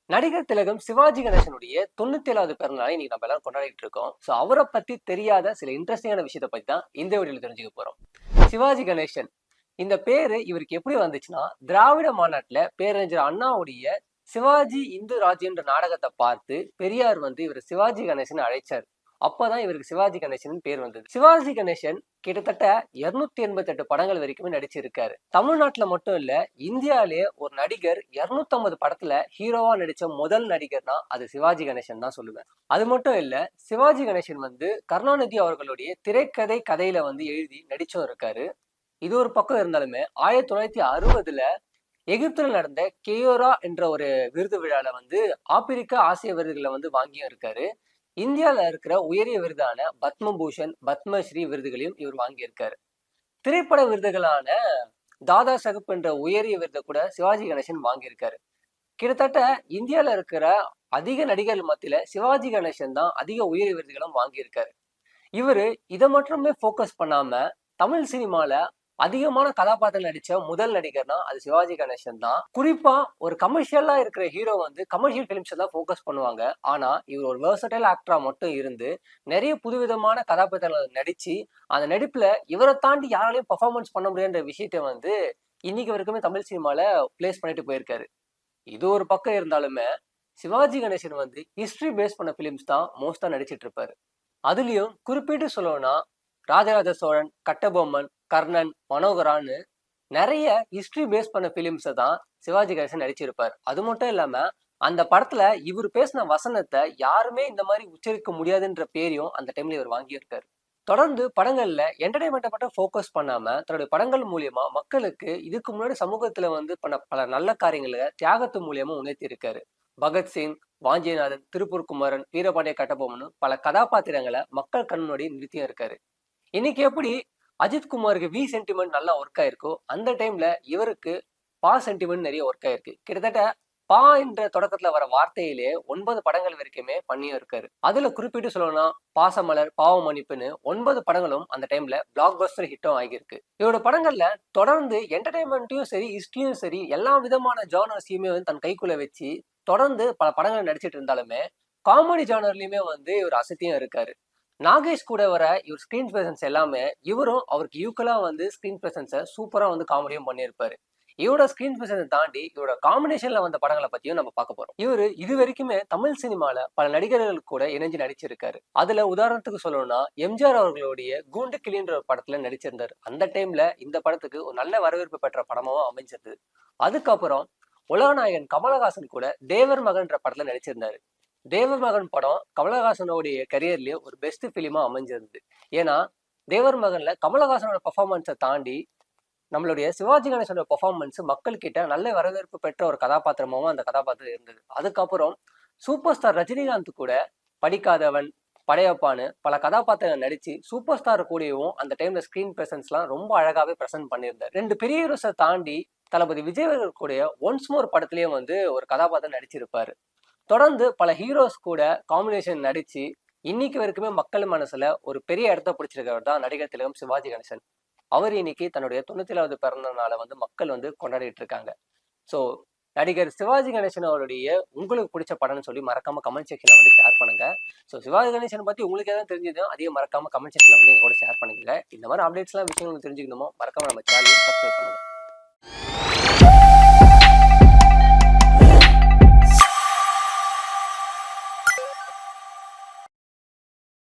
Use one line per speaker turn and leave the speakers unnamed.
நடிகர் திலகம் சிவாஜி கணேசனுடைய 97வது பிறந்தநாளை இன்னைக்கு நம்ம எல்லாரும் கொண்டாடிட்டு இருக்கோம். ஸோ அவரை பத்தி தெரியாத சில இன்ட்ரெஸ்டிங்கான விஷயத்தை பத்தி தான் இந்த வீடியோல தெரிஞ்சுக்க போறோம். சிவாஜி கணேசன் இந்த பேரு இவருக்கு எப்படி வந்துச்சுன்னா, திராவிட மாநாட்டுல பேரறிஞர் அண்ணாவுடைய சிவாஜி இந்து ராஜ்யம்ன்ற நாடகத்தை பார்த்து பெரியார் வந்து இவர் சிவாஜி கணேசன் அழைச்சார். அப்பதான் இவருக்கு சிவாஜி கணேசன் பேர் வந்தது. சிவாஜி கணேசன் கிட்டத்தட்ட 288 படங்கள் வரைக்குமே நடிச்சிருக்காரு. தமிழ்நாட்டுல மட்டும் இல்ல, இந்தியாவிலேயே ஒரு நடிகர் 250 படத்துல ஹீரோவா நடிச்ச முதல் நடிகர்னா அது சிவாஜி கணேசன் தான் சொல்லுவேன். அது மட்டும் இல்ல, சிவாஜி கணேசன் வந்து கருணாநிதி அவர்களுடைய திரைக்கதை கதையில வந்து எழுதி நடிச்சும் இருக்காரு. இது ஒரு பக்கம் இருந்தாலுமே 1960ல எகிப்துல நடந்த கெயோரா என்ற ஒரு விருது விழால வந்து ஆப்பிரிக்க ஆசிய விருதுகளை வந்து வாங்கியும் இருக்காரு. இந்தியாவில் இருக்கிற உயரிய விருதான பத்மபூஷன், பத்மஸ்ரீ விருதுகளையும் இவர் வாங்கியிருக்காரு. திரைப்பட விருதுகளான தாதா சாஹிப் என்ற உயரிய விருதை கூட சிவாஜி கணேசன் வாங்கியிருக்காரு. கிட்டத்தட்ட இந்தியாவில் இருக்கிற அதிக நடிகர்கள் மத்தியில சிவாஜி கணேசன் தான் அதிக உயரிய விருதுகளும் வாங்கியிருக்காரு. இவரு இதை மட்டுமே போக்கஸ் பண்ணாம தமிழ் சினிமால அதிகமான கதாபாத்திரம் நடிச்ச முதல் நடிகர்னா அது சிவாஜி கணேசன் தான். குறிப்பா ஒரு கமர்ஷியலா இருக்கிற ஹீரோ வந்து கமர்ஷியல் பிலிம்ஸ் தான் போக்கஸ் பண்ணுவாங்க. ஆனா இவர் ஒரு வெர்சடைல் ஆக்டரா மட்டும் இருந்து நிறைய புதுவிதமான கதாபாத்திரங்களை நடிச்சு அந்த நடிப்புல இவரை தாண்டி யாராலையும் பெர்ஃபார்மன்ஸ் பண்ண முடியாத விஷயத்த வந்து இன்னைக்கு வரைக்குமே தமிழ் சினிமால பிளேஸ் பண்ணிட்டு போயிருக்காரு. இது ஒரு பக்கம் இருந்தாலுமே சிவாஜி கணேசன் வந்து ஹிஸ்டரி பேஸ் பண்ண பிலிம்ஸ் தான் மோஸ்டா நடிச்சிட்டு இருப்பாரு. அதுலயும் குறிப்பிட்டு சொல்லணும்னா ராஜராஜ சோழன், கட்டபொம்மன், கர்ணன், மனோகரான்னு நிறைய ஹிஸ்டரி பேஸ் பண்ண பிலிம்ஸை தான் சிவாஜி கணேசன் நடிச்சிருப்பார். அது மட்டும் இல்லாம அந்த படத்துல இவர் பேசின வசனத்தை யாருமே இந்த மாதிரி உச்சரிக்க முடியாதுன்ற பேரையும் அந்த டைம்ல இவர் வாங்கியிருக்காரு. தொடர்ந்து படங்கள்ல என்டர்டைன்மெண்ட்டை மட்டும் ஃபோக்கஸ் பண்ணாம தன்னுடைய படங்கள் மூலியமா மக்களுக்கு இதுக்கு முன்னாடி சமூகத்துல வந்து பண்ண பல நல்ல காரியங்களை தியாகத்து மூலியமா உணர்த்தி இருக்காரு. பகத்சிங், வாஞ்சிநாதன், திருப்பூர் குமரன், வீரபாண்டிய கட்டபொம்மன் பல கதாபாத்திரங்களை மக்கள் கண்முன்னாடி நிறுத்தியும் இருக்காரு. இன்னைக்கு எப்படி அஜித் குமாருக்கு வி சென்டிமெண்ட் நல்லா ஒர்க் ஆயிருக்கோ, அந்த டைம்ல இவருக்கு பா சென்டிமெண்ட் நிறைய ஒர்க் ஆயிருக்கு. கிட்டத்தட்ட பா என்ற தொடக்கத்துல வர வார்த்தையிலே 9 படங்கள் வரைக்குமே பண்ணியும் இருக்காரு. அதுல குறிப்பிட்டு சொல்லணும்னா பாசமலர், பாவ மன்னிப்புன்னு 9 படங்களும் அந்த டைம்ல பிளாக் பஸ்டர் ஹிட்டும் ஆகியிருக்கு. இவரோட படங்கள்ல தொடர்ந்து என்டர்டைன்மெண்ட்டையும் சரி, ஹிஸ்டரியும் சரி, எல்லா விதமான ஜானர்ஸையுமே வந்து தன் கைக்குள்ள வச்சு தொடர்ந்து பல படங்கள் நடிச்சிட்டு இருந்தாலுமே காமெடி ஜானர்லயுமே வந்து இவர் அசத்தியும் இருக்காரு. நாகேஷ் கூட வர இவர் ஸ்கிரீன் பிரசன்ஸ் எல்லாமே இவரும் அவருக்கு ஈக்குவலா வந்து ஸ்கிரீன் பிரசன்ஸை சூப்பரா வந்து காமெடியும் பண்ணியிருப்பாரு. இவரோட ஸ்கிரீன் பிரசன்ஸை தாண்டி இவரோட காம்பினேஷன்ல வந்த படங்களை பத்தியும் நம்ம பார்க்க போறோம். இவரு இது வரைக்குமே தமிழ் சினிமால பல நடிகர்கள் கூட இணைஞ்சு நடிச்சிருக்காரு. அதுல உதாரணத்துக்கு சொல்லணும்னா எம்ஜிஆர் அவர்களுடைய கூண்டு கிளின்ற ஒரு படத்துல நடிச்சிருந்தாரு. அந்த டைம்ல இந்த படத்துக்கு ஒரு நல்ல வரவேற்பு பெற்ற படமாவும் அமைஞ்சிருந்தது. அதுக்கப்புறம் உலகநாயகன் கமலஹாசன் கூட தேவர் மகன்ற படத்துல நடிச்சிருந்தாரு. தேவர் மகன் படம் கமலஹாசனுடைய கரியர்லயே ஒரு பெஸ்ட் பிலிமா அமைஞ்சிருந்தது. ஏன்னா தேவர் மகன்ல கமலஹாசனோட பெர்ஃபார்மன்ஸை தாண்டி நம்மளுடைய சிவாஜி கணேசனோட பெர்ஃபார்மன்ஸ் மக்கள் கிட்ட நல்ல வரவேற்பு பெற்ற ஒரு கதாபாத்திரமாவும் அந்த கதாபாத்திரம் இருந்தது. அதுக்கப்புறம் சூப்பர் ஸ்டார் ரஜினிகாந்த் கூட படிக்காதவன், படையப்பான்னு பல கதாபாத்திரங்கள் நடிச்சு சூப்பர் ஸ்டார் கூடயும் அந்த டைம்ல ஸ்கிரீன் பிரசன்ஸ் எல்லாம் ரொம்ப அழகாவே பிரசன்ட் பண்ணியிருந்தார். 2 பெரிய ஹீரோஸை தாண்டி தளபதி விஜய் கூட ஒன்ஸ் மோர் படத்துலயும் வந்து ஒரு கதாபாத்திரம் நடிச்சிருப்பாரு. தொடர்ந்து பல ஹீரோஸ் கூட காம்பினேஷன் நடிச்சு இன்னைக்கு வரைக்குமே மக்கள் மனசுல ஒரு பெரிய இடத்த பிடிச்சிருக்கிறவர் தான் நடிகர் திலகம் சிவாஜி கணேசன். அவர் இன்னைக்கு தன்னுடைய 97வது பிறந்த நாளை வந்து மக்கள் வந்து கொண்டாடிட்டு இருக்காங்க. ஸோ நடிகர் சிவாஜி கணேசன் அவருடைய உங்களுக்கு பிடிச்ச படம்னு சொல்லி மறக்காம கமெண்ட் செக்ஷன்ல வந்து ஷேர் பண்ணுங்க. ஸோ சிவாஜி கணேசன் பத்தி உங்களுக்கு எதாவது தெரிஞ்சது அதையும் மறக்காம கமெண்ட் செக்ஷன்ல வந்து எங்க கூட ஷேர் பண்ணிக்கங்க. இந்த மாதிரி அப்டேட்ஸ்லாம் விஷயங்கள் தெரிஞ்சுக்கணுமோ மறக்காம நம்ம சேனலை சப்ஸ்கிரைப் பண்ணுங்க.